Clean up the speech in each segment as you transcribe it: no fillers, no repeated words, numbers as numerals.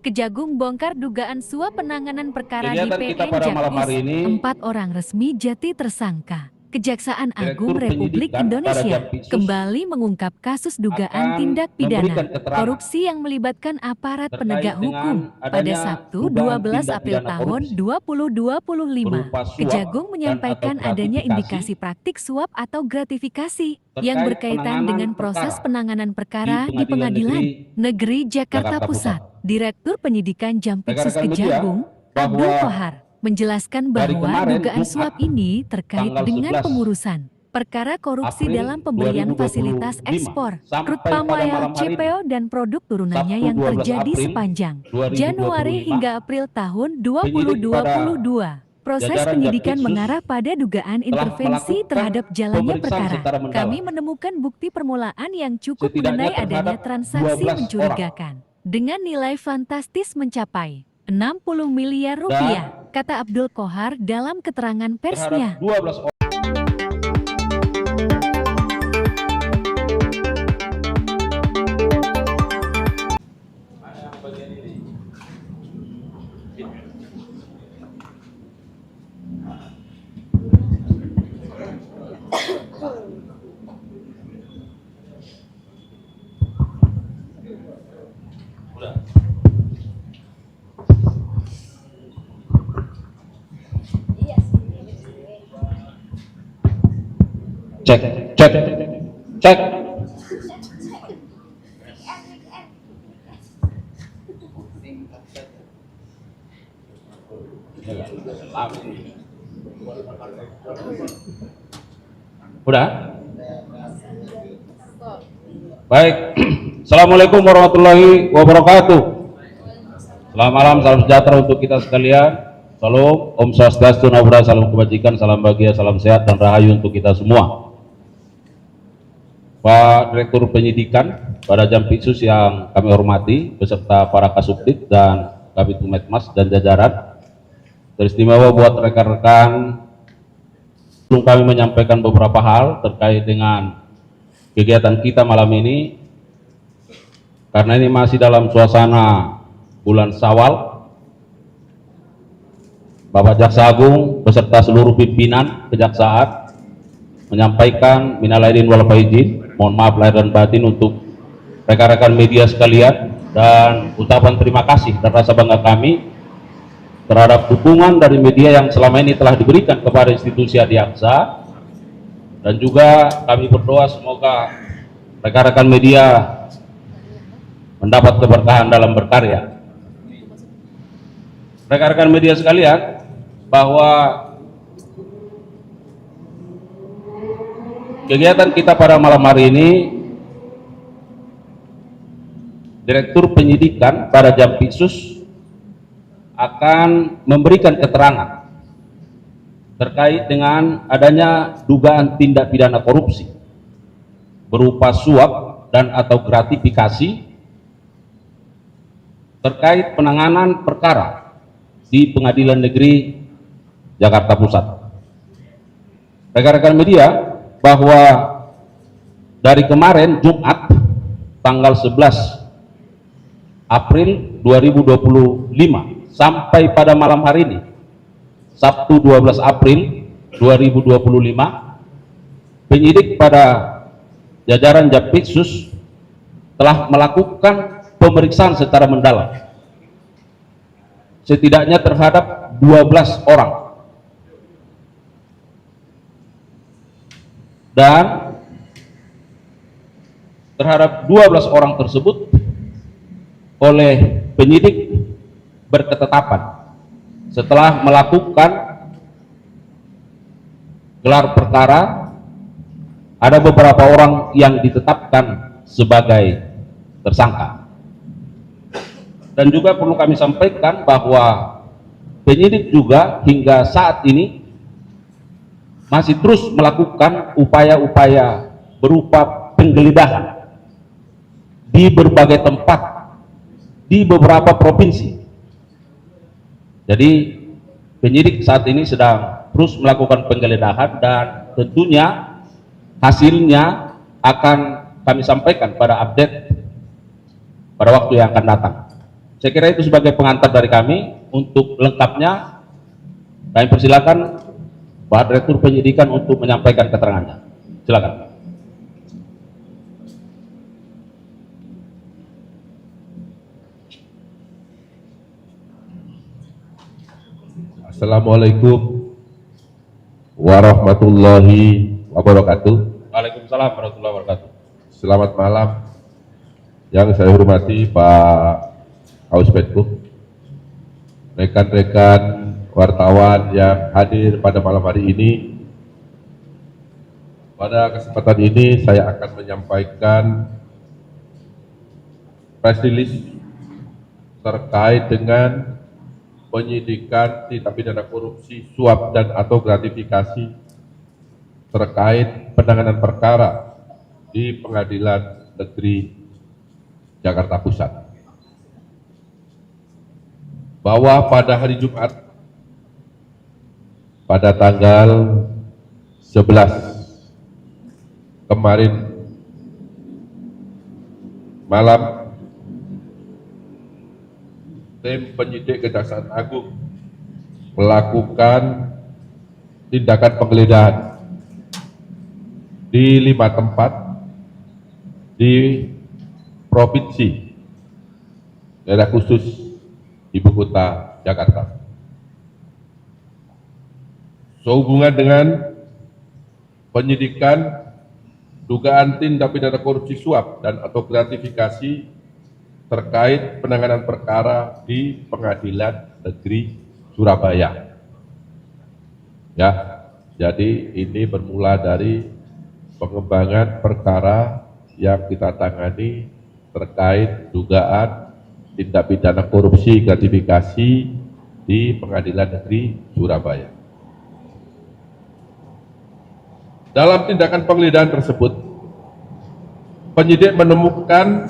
Kejagung bongkar dugaan suap penanganan perkara di Kegiatan kita PN pada malam Jakpus. hari ini, 4 orang resmi Jati tersangka. Kejaksaan Agung Direktur Republik Penyidikan pada Indonesia Jampitsus kembali mengungkap kasus dugaan akan tindak memberikan pidana keterangan korupsi yang melibatkan aparat terkait penegak dengan hukum pada adanya Sabtu dugaan 12 tindak April pidana tahun korupsi 2025. berupa suap Kejagung dan menyampaikan atau adanya gratifikasi indikasi praktik suap atau gratifikasi yang terkait berkaitan dengan proses perkara penanganan perkara di di Pengadilan Negeri Jakarta Jakarta Pusat. Pusat. Direktur Penyidikan Jampitsus Rekan-rekan media, Kejagung, bahwa Abdul Kohar, menjelaskan dari bahwa kemarin, dugaan Jumat, suap ini terkait tanggal dengan 11 pengurusan perkara korupsi April dalam pemberian 2025 fasilitas ekspor, crude sampai palm pada oil, malam hari ini, CPO, dan produk turunannya Sabtu yang 12 terjadi April sepanjang 2025, Januari hingga April tahun penyidik pada 2022. Proses jajaran penyidikan Jampitsus mengarah pada dugaan telah intervensi melakukan terhadap jalannya pemeriksaan perkara. secara mendalam Kami menemukan bukti permulaan yang cukup setidaknya mengenai adanya terhadap transaksi 12 mencurigakan dengan nilai fantastis mencapai 60 miliar dan rupiah, kata Abdul Kohar dalam keterangan persnya. terhadap 12 orang. Cek, cek, cek. Udah? Baik. Assalamualaikum warahmatullahi wabarakatuh. Selamat malam, salam sejahtera untuk kita sekalian. Salam, Om Swastiastu, Namo Buddhaya, salam kebajikan, salam bahagia, salam sehat dan rahayu untuk kita semua. Pak Direktur Penyidikan pada Jampitsus yang kami hormati, beserta para Kasubdit dan Kabid Humas dan jajaran, teristimewa buat rekan-rekan, sebelum kami menyampaikan beberapa hal terkait dengan kegiatan kita malam ini, karena ini masih dalam suasana bulan Syawal, Bapak Jaksa Agung beserta seluruh pimpinan Kejaksaan menyampaikan minal aidin wal faizin, mohon maaf lahir dan batin untuk rekan-rekan media sekalian, dan ucapan terima kasih dan rasa bangga kami terhadap dukungan dari media yang selama ini telah diberikan kepada institusi Adiaksa, dan juga kami berdoa semoga rekan-rekan media mendapat keberkahan dalam berkarya. Rekan-rekan media sekalian, bahwa kegiatan kita pada malam hari ini, Direktur Penyidikan pada Jampitsus akan memberikan keterangan terkait dengan adanya dugaan tindak pidana korupsi berupa suap dan atau gratifikasi terkait penanganan perkara di Pengadilan Negeri Jakarta Pusat. Rekan-rekan media, bahwa dari kemarin Jumat tanggal 11 April 2025 sampai pada malam hari ini Sabtu 12 April 2025, penyidik pada jajaran Jampitsus telah melakukan pemeriksaan secara mendalam setidaknya terhadap 12 orang, dan terhadap 12 orang tersebut oleh penyidik berketetapan setelah melakukan gelar perkara, ada beberapa orang yang ditetapkan sebagai tersangka. Dan juga perlu kami sampaikan bahwa penyidik juga hingga saat ini masih terus melakukan upaya-upaya berupa penggeledahan di berbagai tempat di beberapa provinsi. Jadi penyidik saat ini sedang terus melakukan penggeledahan, dan tentunya hasilnya akan kami sampaikan pada update pada waktu yang akan datang. Saya kira itu sebagai pengantar dari kami. Untuk lengkapnya, kami persilakan Pak Direktur Penyidikan untuk menyampaikan keterangannya. Silakan. Assalamualaikum warahmatullahi wabarakatuh. Waalaikumsalam warahmatullahi wabarakatuh. Selamat malam yang saya hormati Pak Kauspetkum, rekan-rekan wartawan yang hadir pada malam hari ini. Pada kesempatan ini saya akan menyampaikan press release terkait dengan penyidikan tindak pidana korupsi, suap dan atau gratifikasi terkait penanganan perkara di Pengadilan Negeri Jakarta Pusat. Bahwa pada hari Jumat pada tanggal 11 kemarin malam, tim penyidik Kejaksaan Agung melakukan tindakan penggeledahan di 5 tempat di provinsi daerah khusus Ibu Kota Jakarta. Sehubungan dengan penyidikan dugaan tindak pidana korupsi suap dan atau gratifikasi terkait penanganan perkara di Pengadilan Negeri Surabaya. Ya, jadi ini bermula dari pengembangan perkara yang kita tangani terkait dugaan tindak pidana korupsi gratifikasi di Pengadilan Negeri Surabaya. Dalam tindakan penggeledahan tersebut, penyidik menemukan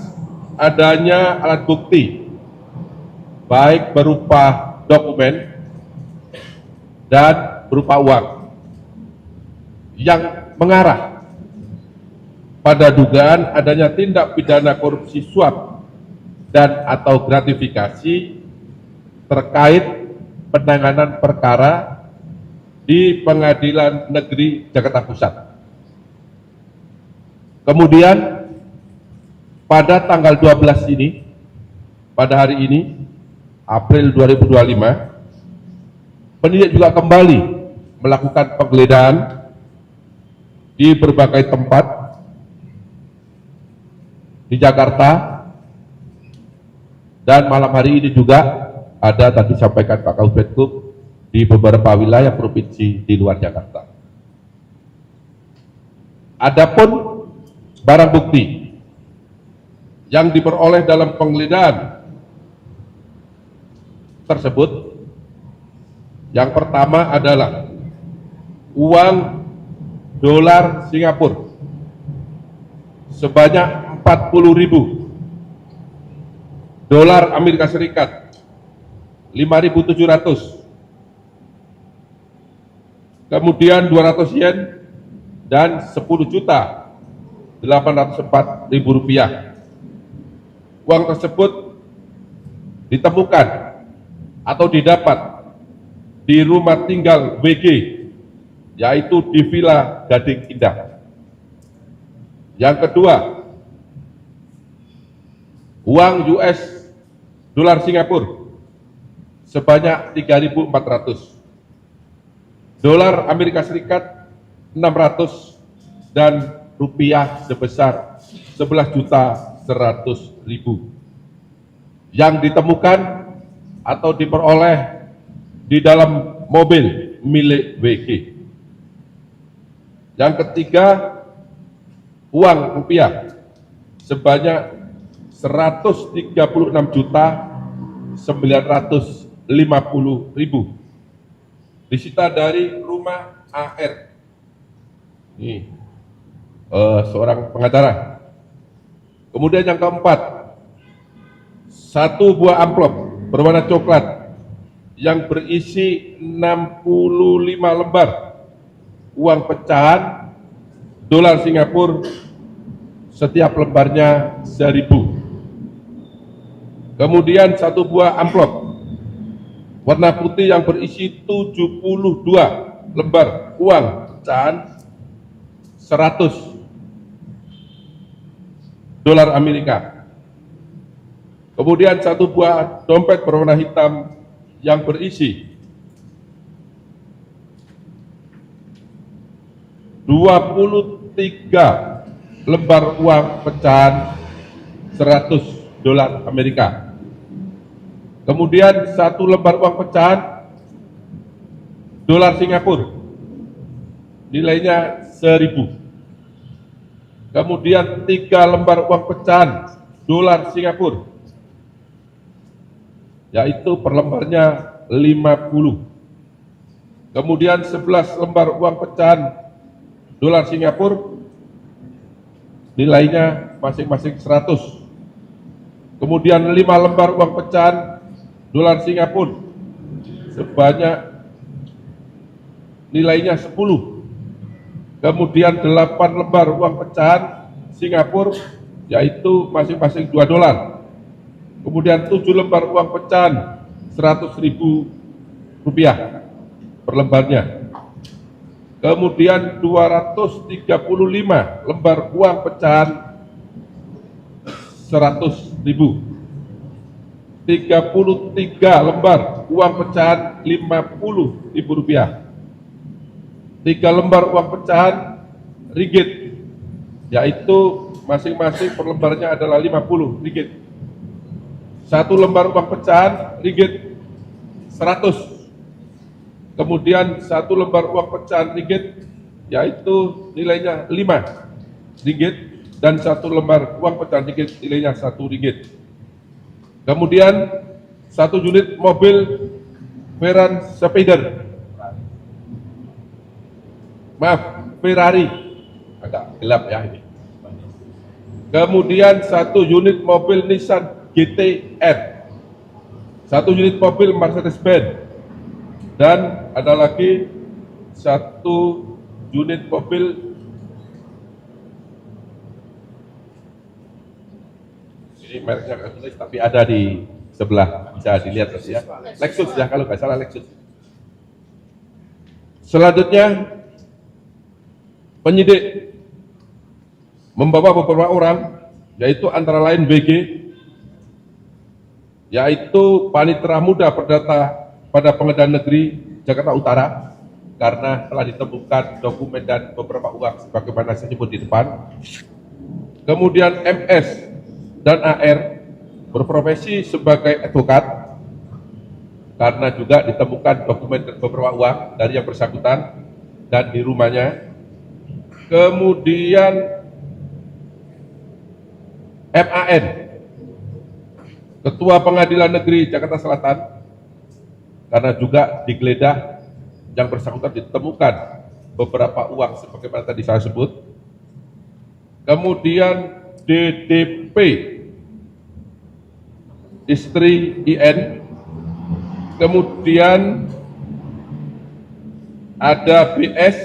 adanya alat bukti baik berupa dokumen dan berupa uang yang mengarah pada dugaan adanya tindak pidana korupsi suap dan atau gratifikasi terkait penanganan perkara di Pengadilan Negeri Jakarta Pusat. Kemudian pada tanggal 12 ini, pada hari ini, April 2025, penyidik juga kembali melakukan penggeledahan di berbagai tempat di Jakarta, dan malam hari ini juga ada tadi sampaikan Pak Kauspetkum di beberapa wilayah provinsi di luar Jakarta. Adapun barang bukti yang diperoleh dalam penggeledahan tersebut, yang pertama adalah uang dolar Singapura sebanyak 40.000, dolar Amerika Serikat 5.700, kemudian 200 yen dan 10.804.000 rupiah. Uang tersebut ditemukan atau didapat di rumah tinggal WG, yaitu di Villa Gading Indah. Yang kedua, uang US dolar Singapura sebanyak 3.400, dolar Amerika Serikat 600, dan rupiah sebesar 11.100.000 yang ditemukan atau diperoleh di dalam mobil milik WG. Yang ketiga, uang rupiah sebanyak 136.950.000 disita dari rumah AR. Ini seorang pengacara. Kemudian yang keempat, satu buah amplop berwarna coklat yang berisi 65 lembar uang pecahan dolar Singapura, setiap lembarnya 1.000. Kemudian 1 buah amplop warna putih yang berisi 72 lembar uang pecahan 100 dolar Amerika. Kemudian 1 buah dompet berwarna hitam yang berisi 23 lembar uang pecahan 100 dolar Amerika. Kemudian 1 lembar uang pecahan dolar Singapura, nilainya 1.000. Kemudian 3 lembar uang pecahan dolar Singapura, yaitu per lembarnya 50. Kemudian 11 lembar uang pecahan dolar Singapura, nilainya masing-masing 100. Kemudian 5 lembar uang pecahan dolar Singapura sebanyak nilainya 10. Kemudian 8 lembar uang pecahan Singapura, yaitu masing-masing 2 dolar. Kemudian 7 lembar uang pecahan 100.000 rupiah per lembarnya. Kemudian 235 lembar uang pecahan 100.000. 33 lembar uang pecahan 50.000 rupiah. 3 lembar uang pecahan ringgit, yaitu masing-masing per lembarnya adalah 50 ringgit. 1 lembar uang pecahan ringgit 100. Kemudian 1 lembar uang pecahan ringgit, yaitu nilainya 5 ringgit, dan 1 lembar uang pecahan ringgit nilainya 1 ringgit. Kemudian 1 unit mobil Veran Spider, Ferrari, agak gelap ya ini. Kemudian 1 unit mobil Nissan GT-R, 1 unit mobil Mercedes-Benz, dan ada lagi 1 unit mobil, ini mereknya nggak tulis tapi ada di sebelah, bisa dilihat ya, Lexus ya kalau nggak salah Lexus. Selanjutnya penyidik membawa beberapa orang, yaitu antara lain BG, yaitu Panitera Muda Perdata pada Pengadilan Negeri Jakarta Utara, karena telah ditemukan dokumen dan beberapa uang sebagaimana saya sebut di depan. Kemudian MS dan AR berprofesi sebagai advokat, karena juga ditemukan dokumen dan beberapa uang dari yang bersangkutan dan di rumahnya. Kemudian MAN, Ketua Pengadilan Negeri Jakarta Selatan, karena juga digeledah yang bersangkutan ditemukan beberapa uang sebagaimana tadi saya sebut. Kemudian DDP, istri IN. Kemudian ada BS,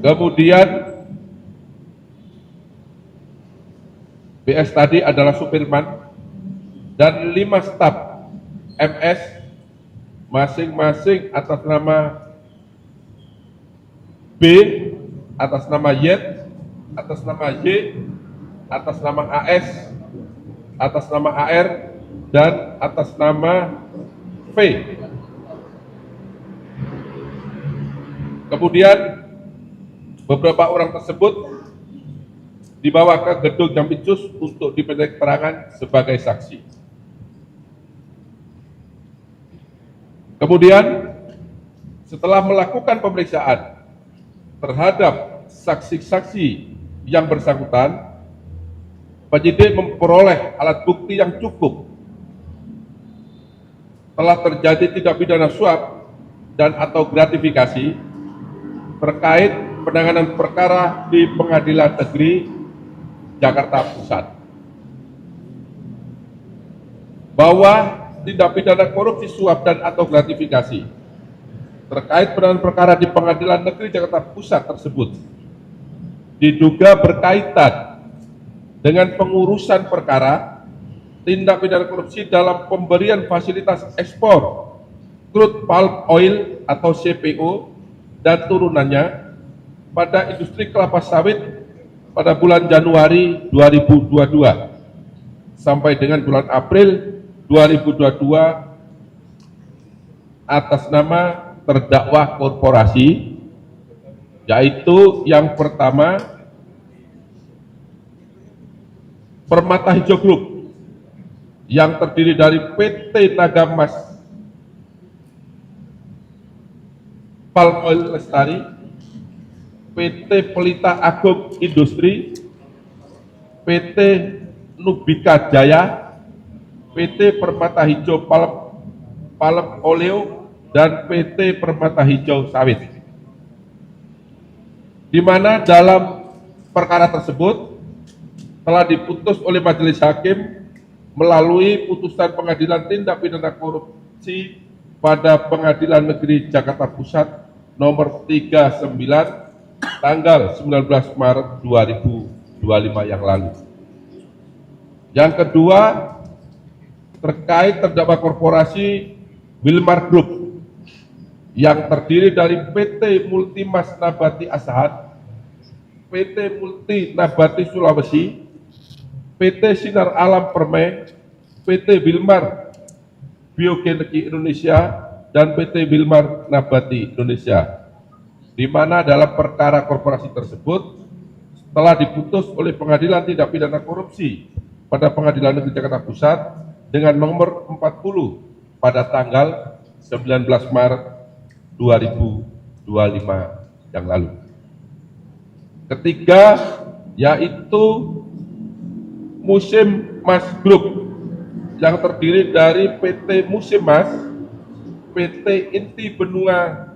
kemudian BS tadi adalah supirman, dan 5 staf MS masing-masing atas nama B, atas nama Y, atas nama Y, atas nama AS, atas nama AR, dan atas nama V. Kemudian beberapa orang tersebut dibawa ke gedung Jampitsus untuk dimintai keterangan sebagai saksi. Kemudian setelah melakukan pemeriksaan terhadap saksi-saksi yang bersangkutan, penyidik memperoleh alat bukti yang cukup telah terjadi tindak pidana suap dan atau gratifikasi terkait penanganan perkara di Pengadilan Negeri Jakarta Pusat, bahwa tindak pidana korupsi suap dan atau gratifikasi terkait penanganan perkara di Pengadilan Negeri Jakarta Pusat tersebut diduga berkaitan dengan pengurusan perkara tindak pidana korupsi dalam pemberian fasilitas ekspor crude palm oil atau CPO dan turunannya pada industri kelapa sawit pada bulan Januari 2022 sampai dengan bulan April 2022 atas nama terdakwa korporasi, yaitu yang pertama Permata Hijau Group yang terdiri dari PT Nagamas Palm Oil Lestari, PT Pelita Agung Industri, PT Nubika Jaya, PT Permata Hijau Palm Oleo, dan PT Permata Hijau Sawit. Di mana dalam perkara tersebut telah diputus oleh majelis hakim melalui putusan Pengadilan Tindak Pidana Korupsi pada Pengadilan Negeri Jakarta Pusat nomor 39 tanggal 19 Maret 2025 yang lalu. Yang kedua, terkait terdakwa korporasi Wilmar Group yang terdiri dari PT Multimas Nabati Asahan, PT Multi Nabati Sulawesi, PT Sinar Alam Permai, PT Wilmar Biogenergi Indonesia, dan PT Wilmar Nabati Indonesia, di mana dalam perkara korporasi tersebut telah diputus oleh Pengadilan Tindak Pidana Korupsi pada Pengadilan Negeri Jakarta Pusat dengan nomor 40 pada tanggal 19 Maret 2025 yang lalu. Ketiga, yaitu Musim Mas Group yang terdiri dari PT Musim Mas, PT Inti Benua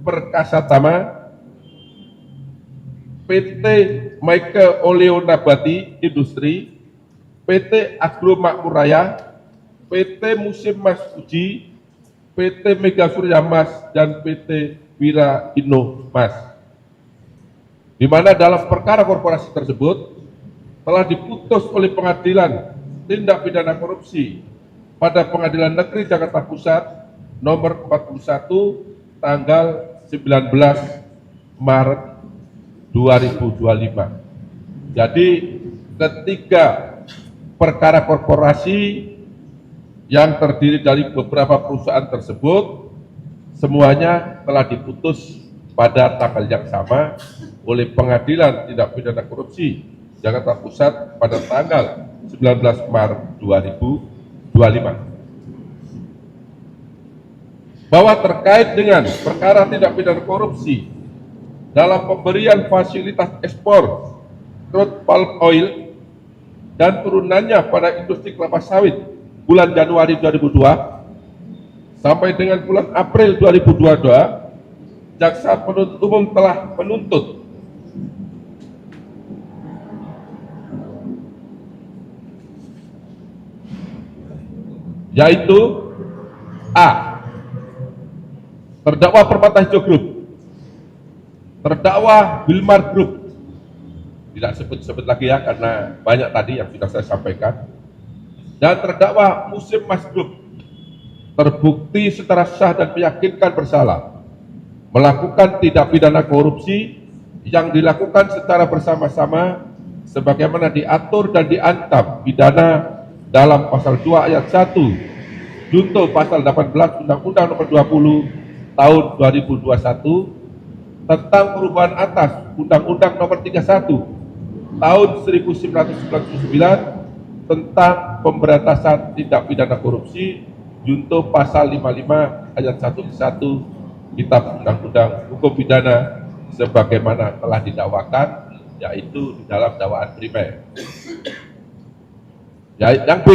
Perkasa Tama, PT Michael Oleo Nabati Industri, PT Agro Makmur Raya, PT Musim Mas Uji, PT Mega Surya Mas, dan PT Wira Inno Mas. Di mana dalam perkara korporasi tersebut telah diputus oleh Pengadilan Tindak Pidana Korupsi pada Pengadilan Negeri Jakarta Pusat nomor 41 tanggal 19 Maret 2025. Jadi ketiga perkara korporasi yang terdiri dari beberapa perusahaan tersebut semuanya telah diputus pada tanggal yang sama oleh Pengadilan Tindak Pidana Korupsi Jakarta Pusat pada tanggal 19 Maret 2025. Bahwa terkait dengan perkara tindak pidana korupsi dalam pemberian fasilitas ekspor crude palm oil dan turunannya pada industri kelapa sawit bulan Januari 2002 sampai dengan bulan April 2022, jaksa penuntut umum telah menuntut yaitu A. Terdakwa Permata Hijau Group, terdakwa Wilmar Group, tidak sebut-sebut lagi ya karena banyak tadi yang sudah saya sampaikan, dan terdakwa Musim Mas Group terbukti secara sah dan meyakinkan bersalah melakukan tindak pidana korupsi yang dilakukan secara bersama-sama sebagaimana diatur dan diancam pidana dalam pasal 2 ayat 1 junto pasal 18 Undang-Undang Nomor 20 Tahun 2021 tentang perubahan atas Undang-Undang Nomor 31 Tahun 1999 tentang pemberantasan tindak pidana korupsi junto pasal 55 ayat 1 Kitab Undang-Undang Hukum Pidana sebagaimana telah didakwakan, yaitu di dalam dakwaan primer. Yang B,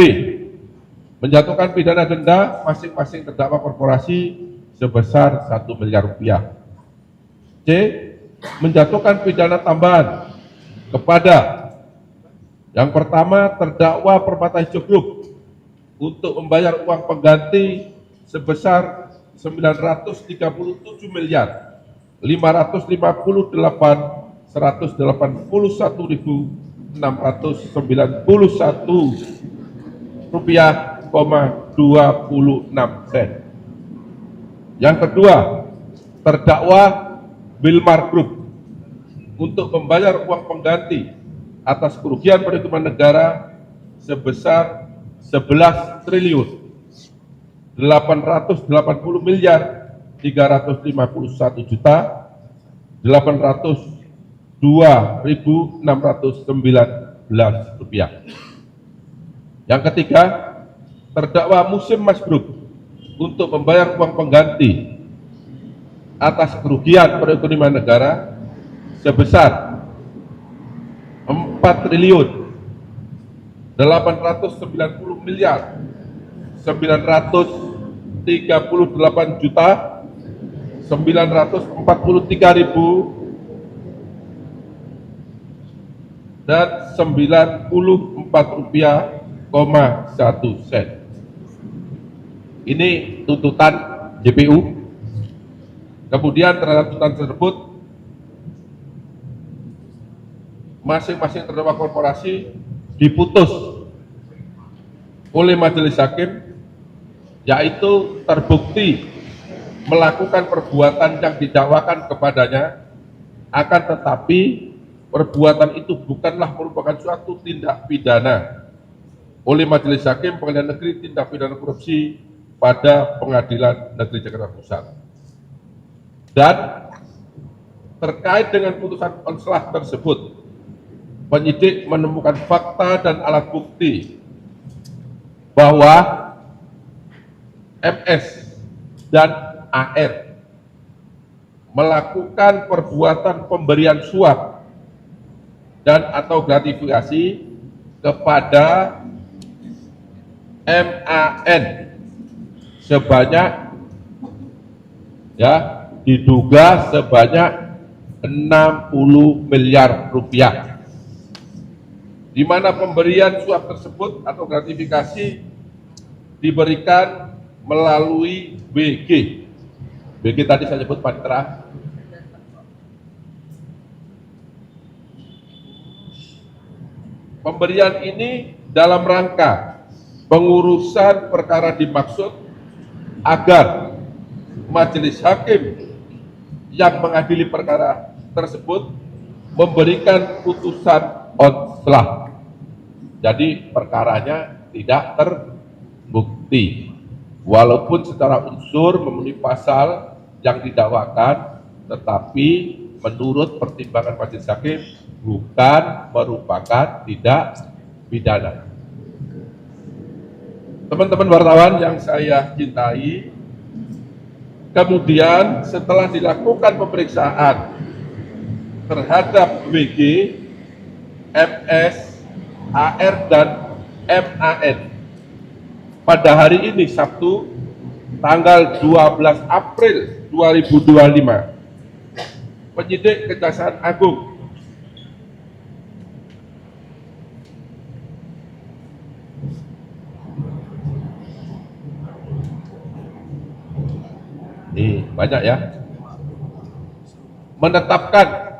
menjatuhkan pidana denda masing-masing terdakwa korporasi sebesar 1 miliar rupiah. C, menjatuhkan pidana tambahan kepada yang pertama terdakwa Permata Hijau Group untuk membayar uang pengganti sebesar 937 miliar 558 Rp181.691,26. Yang kedua, terdakwa Wilmar Group untuk membayar uang pengganti atas kerugian perhitungan negara sebesar 11 triliun 880 miliar 351 juta 802.619 rupiah. Yang ketiga, terdakwa Musim Mas Group untuk membayar uang pengganti atas kerugian perekonomian negara sebesar 4 triliun 890 miliar 938 juta 943.000 dan 94 rupiah,1 sen. Ini tuntutan JPU. Kemudian terhadap tuntutan tersebut, masing-masing terdakwa korporasi diputus oleh majelis hakim, yaitu terbukti melakukan perbuatan yang didakwakan kepadanya, akan tetapi perbuatan itu bukanlah merupakan suatu tindak pidana oleh majelis hakim Pengadilan Negeri Tindak Pidana Korupsi pada Pengadilan Negeri Jakarta Pusat. Dan terkait dengan putusan onslah tersebut, penyidik menemukan fakta dan alat bukti bahwa MS dan AR melakukan perbuatan pemberian suap dan atau gratifikasi kepada MAN sebanyak, diduga sebanyak 60 miliar rupiah, di mana pemberian suap tersebut atau gratifikasi diberikan melalui BG. BG tadi saya sebut panitera. Pemberian ini dalam rangka pengurusan perkara dimaksud agar majelis hakim yang mengadili perkara tersebut memberikan putusan onslah. Jadi perkaranya tidak terbukti, walaupun secara unsur memenuhi pasal yang didakwakan, tetapi menurut pertimbangan majelis hakim bukan merupakan tindak pidana. Teman-teman wartawan yang saya cintai, kemudian setelah dilakukan pemeriksaan terhadap WG, MS, AR, dan MAN pada hari ini Sabtu tanggal 12 April 2025, penyidik Kejaksaan Agung ini banyak menetapkan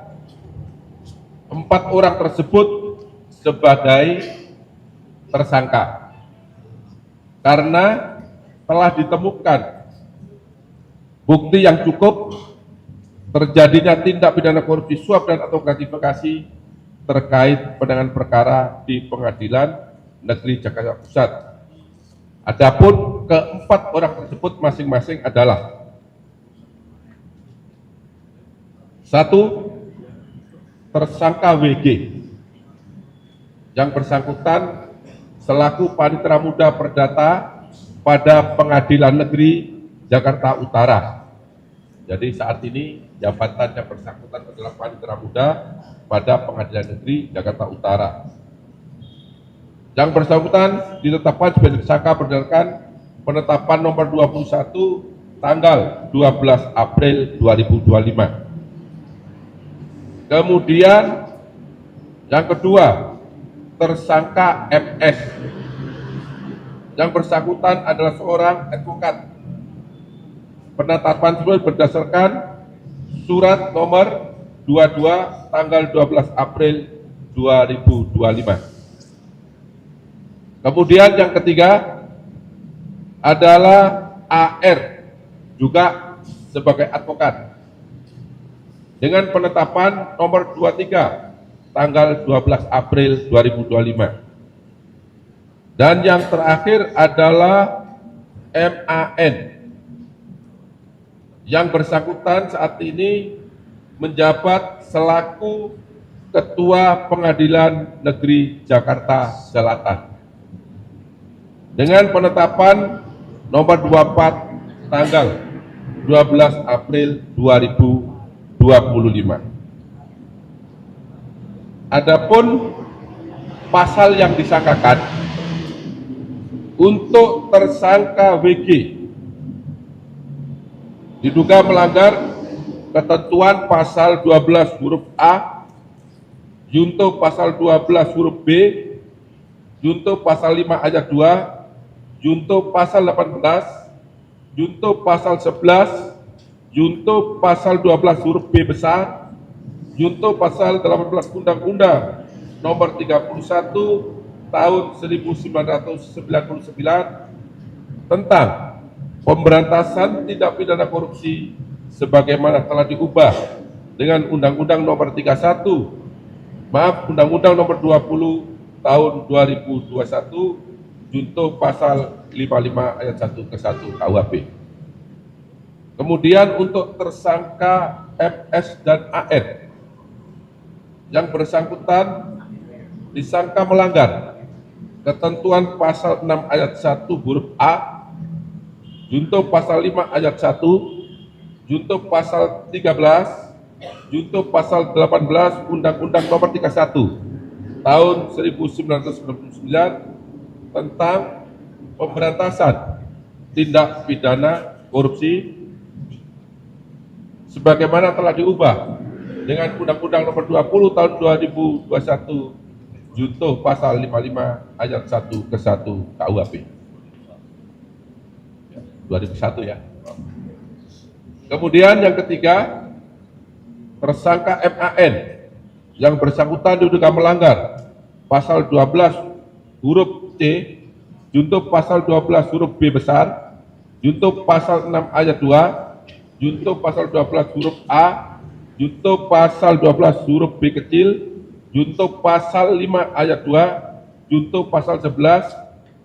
4 orang tersebut sebagai tersangka karena telah ditemukan bukti yang cukup terjadinya tindak pidana korupsi suap dan atau gratifikasi terkait penanganan perkara di Pengadilan Negeri Jakarta Pusat. Adapun keempat orang tersebut masing-masing adalah: 1. Tersangka WG, yang bersangkutan selaku Panitera Muda Perdata pada Pengadilan Negeri Jakarta Utara. Jadi saat ini jabatan yang bersangkutan adalah Panitera Muda pada Pengadilan Negeri Jakarta Utara. Yang bersangkutan ditetapkan sebagai tersangka berdasarkan penetapan nomor 21 tanggal 12 April 2025. Kemudian yang kedua, tersangka MS, yang bersangkutan adalah seorang advokat. Penetapan tersebut berdasarkan surat nomor 22 tanggal 12 April 2025. Kemudian yang ketiga adalah AR, juga sebagai advokat, dengan penetapan nomor 23 tanggal 12 April 2025. Dan yang terakhir adalah MAN, yang bersangkutan saat ini menjabat selaku Ketua Pengadilan Negeri Jakarta Selatan, dengan penetapan nomor 24 tanggal 12 April 2025. Adapun pasal yang disangkakan untuk tersangka WG diduga melanggar ketentuan pasal 12 huruf A, junto pasal 12 huruf B, junto pasal 5 ayat 2, junto pasal 18, junto pasal 11, junto pasal 12 huruf B besar, junto pasal 18 Undang-Undang nomor 31 tahun 1999 tentang pemberantasan tindak pidana korupsi sebagaimana telah diubah dengan Undang-Undang nomor 31, Undang-Undang nomor 20 tahun 2021, junto pasal 55 ayat 1 ke 1 KUHP. Kemudian untuk tersangka MS dan AN, yang bersangkutan disangka melanggar ketentuan pasal 6 ayat 1 huruf A, junto pasal 5 ayat 1, junto pasal 13, junto pasal 18 Undang-Undang nomor 31 tahun 1999 tentang pemberantasan tindak pidana korupsi sebagaimana telah diubah dengan Undang-Undang nomor 20 tahun 2021, junto pasal 55 ayat 1 ke 1 KUHP 2001 ya. Kemudian yang ketiga, tersangka MAN yang bersangkutan diduga melanggar pasal 12 huruf C, junto pasal 12 huruf B besar, junto pasal 6 ayat 2, junto pasal 12 huruf A, junto pasal 12 huruf B kecil, junto pasal 5 ayat 2, junto pasal 11,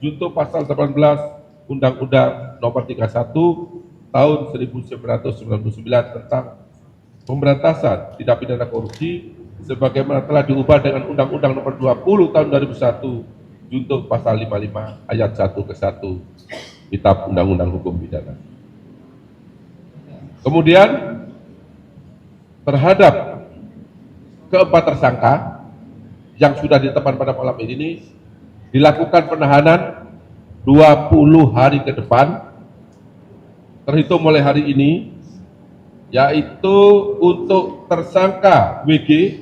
junto pasal 18 Undang-Undang nomor 31 tahun 1999 tentang pemberantasan tindak pidana korupsi sebagaimana telah diubah dengan Undang-Undang nomor 20 tahun 2001, junto pasal 55 ayat 1 ke 1 Kitab Undang-Undang Hukum Pidana. Kemudian terhadap keempat tersangka yang sudah ditetapkan pada malam ini dilakukan penahanan 20 hari ke depan terhitung mulai hari ini, yaitu untuk tersangka WG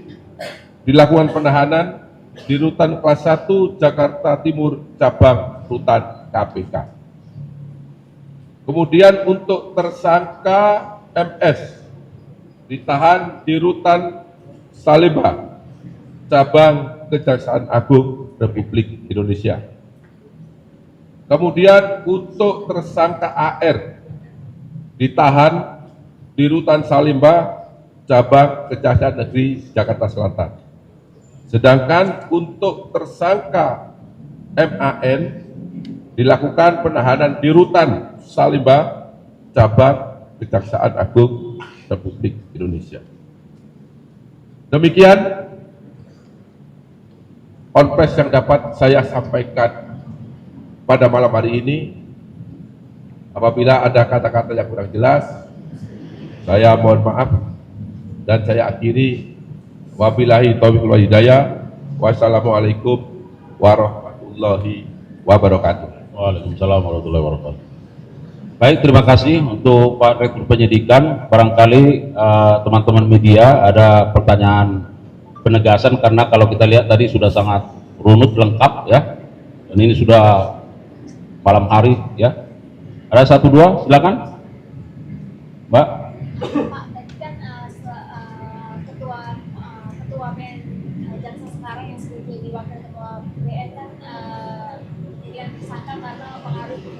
dilakukan penahanan di Rutan Kelas 1 Jakarta Timur Cabang Rutan KPK. Kemudian untuk tersangka MS ditahan di Rutan Salemba Cabang Kejaksaan Agung Republik Indonesia. Kemudian untuk tersangka AR ditahan di Rutan Salemba Cabang Kejaksaan Negeri Jakarta Selatan. Sedangkan untuk tersangka MAN dilakukan penahanan di Rutan Salemba Cabang Kejaksaan Agung Republik Indonesia. Demikian konfes yang dapat saya sampaikan pada malam hari ini. Apabila ada kata-kata yang kurang jelas, saya mohon maaf dan saya akhiri. Wabillahi taufiq wal hidayah. Wassalamualaikum warahmatullahi wabarakatuh. Waalaikumsalam warahmatullahi wabarakatuh. Baik, terima kasih untuk Pak Rektor Penyidikan. Barangkali teman-teman media ada pertanyaan penegasan, karena kalau kita lihat tadi sudah sangat runut lengkap ya, dan ini sudah malam hari ya. Ada satu dua, silakan Mbak. Pak, tadi kan Ketua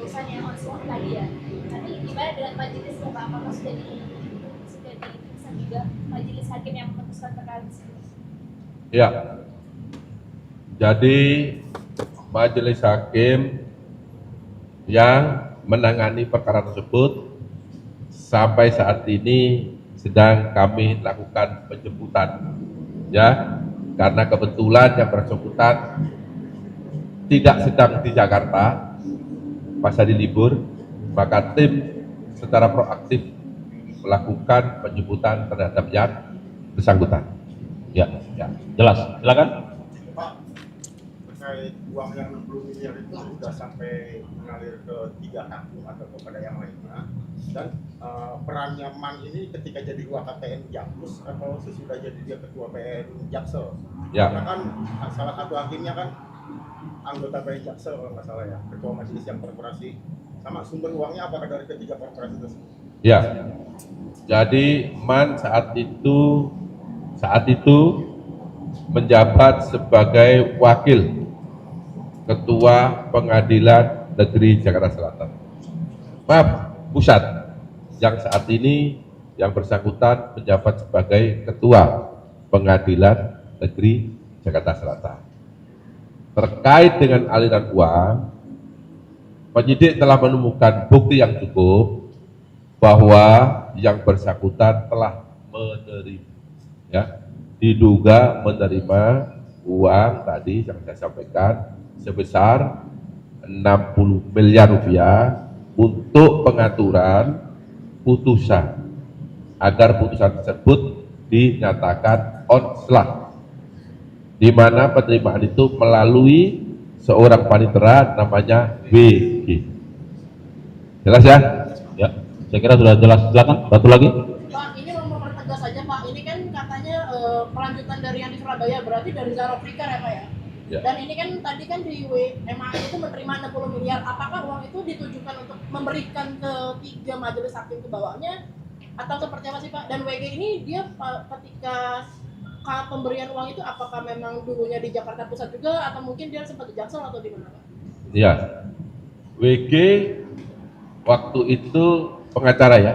putusannya on spot tadi ya. Tapi gimana dengan majelis ya Pak? Apakah sudah diputuskan juga majelis hakim yang memutuskan perkara tersebut? Ya. Jadi majelis hakim yang menangani perkara tersebut sampai saat ini sedang kami lakukan penjemputan, ya, karena kebetulan yang bersangkutan tidak sedang di Jakarta pas hari libur, maka tim secara proaktif melakukan penjemputan terhadap yang bersangkutan. Ya, ya, jelas. Silakan. Pak, terkait uang yang 60 miliar itu sudah sampai mengalir ke 3 akun atau kepada yang lainnya, dan perannya MAN ini ketika jadi UKTN Jakpus atau sesudah jadi dia ketua PN Jaksel. Ya. Karena kan salah satu hakimnya kan anggota PN Jaksel kalau nggak salah ya, ketua majelis yang korporasi. Sama sumber uangnya apakah dari ketiga korporasi tersebut? Ya. Jadi MAN saat itu menjabat sebagai wakil Ketua Pengadilan Negeri Jakarta Selatan. Maaf, pusat. Yang saat ini yang bersangkutan menjabat sebagai Ketua Pengadilan Negeri Jakarta Selatan. Terkait dengan aliran uang, penyidik telah menemukan bukti yang cukup bahwa yang bersangkutan telah menerima, ya, diduga menerima uang tadi yang saya sampaikan sebesar 60 miliar rupiah untuk pengaturan putusan agar putusan tersebut dinyatakan onslaught, di mana penerimaan itu melalui seorang panitera namanya WG. Jelas ya? Ya, saya kira sudah jelas. Silakan, satu lagi. Pak, ini mau mempertegas saja Pak, ini kan katanya pelanjutan dari yang di Surabaya, berarti dari Zaro Fikar ya Pak ya? Ya. Dan ini kan tadi kan di MAN itu menerima 60 miliar, apakah uang itu ditujukan untuk memberikan ke 3 majelis hakim ke bawahnya atau seperti apa sih Pak? Dan WG ini dia ketika pemberian uang itu apakah memang dulunya di Jakarta Pusat juga atau mungkin dia sempat di Jaksel atau di mana Pak? Iya. WG waktu itu pengacara ya,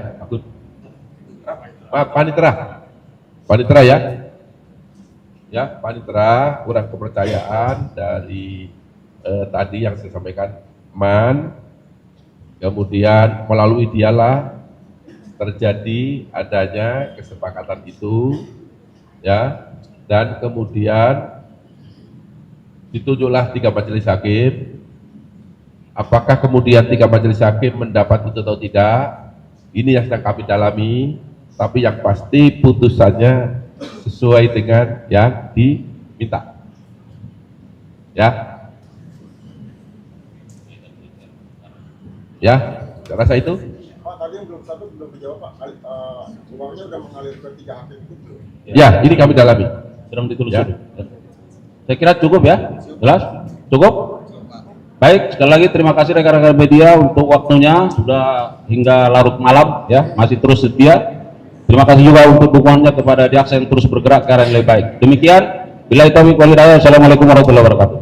panitera ya. Ya, panitera, kurang kepercayaan dari tadi yang saya sampaikan MAN, kemudian melalui dialah terjadi adanya kesepakatan itu, ya, dan kemudian ditunjuklah 3 majelis hakim. Apakah kemudian 3 majelis hakim mendapat itu atau tidak? Ini yang sedang kami dalami, tapi yang pasti putusannya sesuai dengan yang diminta. Ya. Ya, saya rasa itu. Pak, tadi yang belum dijawab Pak, uangnya udah mengalir ke 3 hakim itu belum? Ya, ini kami dalami. Sedang ditelusuri. Ya. Saya kira cukup ya. Jelas? Cukup? Baik, sekali lagi terima kasih rekan-rekan media untuk waktunya, sudah hingga larut malam ya, masih terus setia. Terima kasih juga untuk dukungannya kepada Jaksa yang terus bergerak ke arah yang lebih baik. Demikian, billahi taufiq wal hidayah. Assalamualaikum warahmatullahi wabarakatuh.